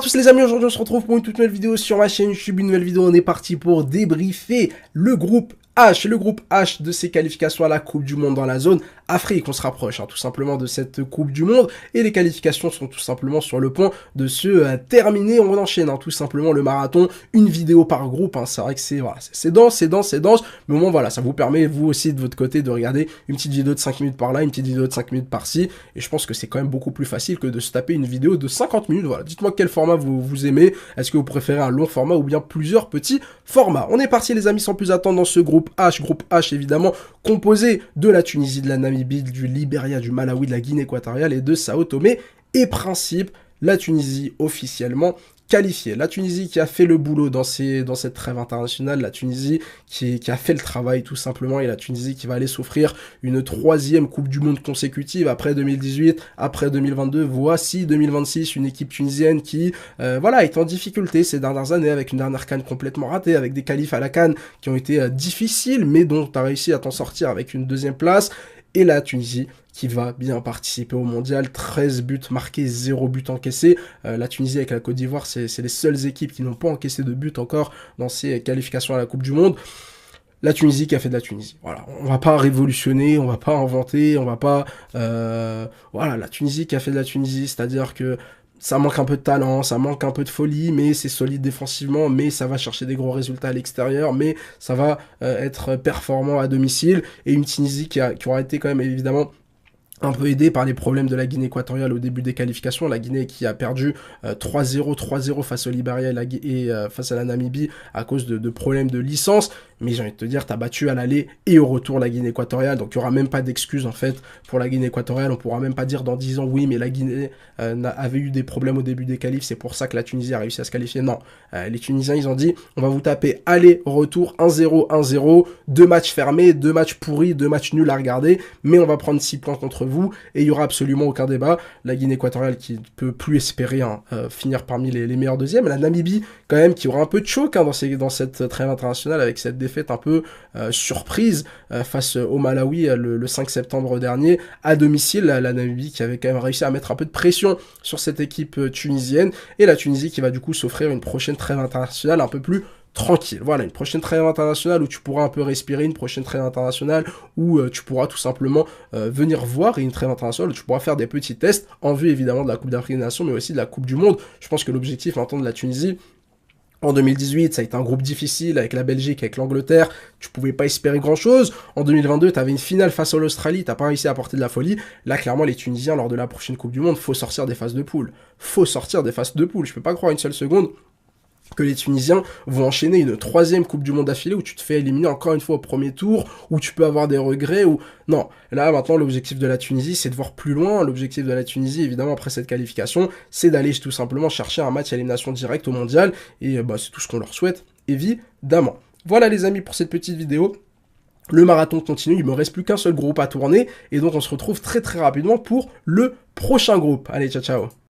à tous les amis, aujourd'hui on se retrouve pour une toute nouvelle vidéo sur ma chaîne YouTube, une nouvelle vidéo, on est parti pour débriefer le groupe H de ses qualifications à la Coupe du Monde dans la zone Afrique. On se rapproche tout simplement de cette Coupe du Monde et les qualifications sont tout simplement sur le point de se terminer. On enchaîne tout simplement le marathon, une vidéo par groupe. C'est vrai que c'est dense, mais au moins voilà, ça vous permet vous aussi de votre côté de regarder une petite vidéo de 5 minutes par là, une petite vidéo de 5 minutes par-ci, et je pense que c'est quand même beaucoup plus facile que de se taper une vidéo de 50 minutes. Voilà, dites-moi quel format vous aimez. Est-ce que vous préférez un long format ou bien plusieurs petits formats? On est parti les amis, sans plus attendre dans ce groupe H évidemment, composé de la Tunisie, de la Namibie, du Libéria, du Malawi, de la Guinée équatoriale et de Sao Tomé et Principe. La Tunisie officiellement qualifiée. La Tunisie qui a fait le boulot dans cette trêve internationale, la Tunisie qui a fait le travail tout simplement, et la Tunisie qui va aller s'offrir une 3e Coupe du Monde consécutive après 2018, après 2022, voici 2026, une équipe tunisienne qui est en difficulté ces dernières années, avec une dernière CAN complètement ratée, avec des qualifs à la CAN qui ont été difficiles, mais dont tu as réussi à t'en sortir avec une 2e place, et la Tunisie qui va bien participer au mondial, 13 buts marqués, 0 but encaissé. La Tunisie avec la Côte d'Ivoire, c'est les seules équipes qui n'ont pas encaissé de but encore dans ces qualifications à la Coupe du Monde. La Tunisie qui a fait de la Tunisie. Voilà, on va pas révolutionner, on va pas inventer, on va pas... voilà, la Tunisie qui a fait de la Tunisie, c'est-à-dire que ça manque un peu de talent, ça manque un peu de folie, mais c'est solide défensivement, mais ça va chercher des gros résultats à l'extérieur, mais ça va être performant à domicile. Et une Tunisie qui aura été quand même évidemment un peu aidé par les problèmes de la Guinée équatoriale au début des qualifications. La Guinée qui a perdu 3-0 face au Libéria et face à la Namibie à cause de problèmes de licence. Mais j'ai envie de te dire, t'as battu à l'aller et au retour la Guinée équatoriale. Donc il n'y aura même pas d'excuses en fait pour la Guinée équatoriale. On pourra même pas dire dans 10 ans, oui, mais la Guinée avait eu des problèmes au début des qualifs. C'est pour ça que la Tunisie a réussi à se qualifier. Non, les Tunisiens, ils ont dit, on va vous taper aller-retour 1-0, 1-0, 2 matchs fermés, 2 matchs pourris, 2 matchs nuls à regarder. Mais on va prendre 6 points contre vous et il y aura absolument aucun débat. La Guinée équatoriale qui ne peut plus espérer finir parmi les meilleurs deuxièmes. La Namibie quand même qui aura un peu de choc dans cette trêve internationale avec cette défaite un peu surprise face au Malawi le 5 septembre dernier à domicile. La Namibie qui avait quand même réussi à mettre un peu de pression sur cette équipe tunisienne, et la Tunisie qui va du coup s'offrir une prochaine trêve internationale un peu plus tranquille. Voilà, une prochaine trêve internationale où tu pourras un peu respirer, une prochaine trêve internationale où tu pourras tout simplement venir voir, et une trêve internationale où tu pourras faire des petits tests en vue évidemment de la Coupe d'Afrique des Nations, mais aussi de la Coupe du Monde. Je pense que l'objectif maintenant de la Tunisie, en 2018, ça a été un groupe difficile avec la Belgique, avec l'Angleterre, tu pouvais pas espérer grand chose. En 2022, tu avais une finale face à l'Australie, t'as pas réussi à apporter de la folie. Là, clairement, les Tunisiens, lors de la prochaine Coupe du Monde, faut sortir des phases de poule. Je peux pas croire une seule seconde que les Tunisiens vont enchaîner une 3e Coupe du Monde d'affilée où tu te fais éliminer encore une fois au premier tour, où tu peux avoir des regrets, ou... Non, là maintenant l'objectif de la Tunisie c'est de voir plus loin. L'objectif de la Tunisie évidemment après cette qualification c'est d'aller tout simplement chercher un match à élimination directe au mondial, et c'est tout ce qu'on leur souhaite évidemment. Voilà les amis pour cette petite vidéo. Le marathon continue, il me reste plus qu'un seul groupe à tourner, et donc on se retrouve très rapidement pour le prochain groupe. Allez, ciao ciao.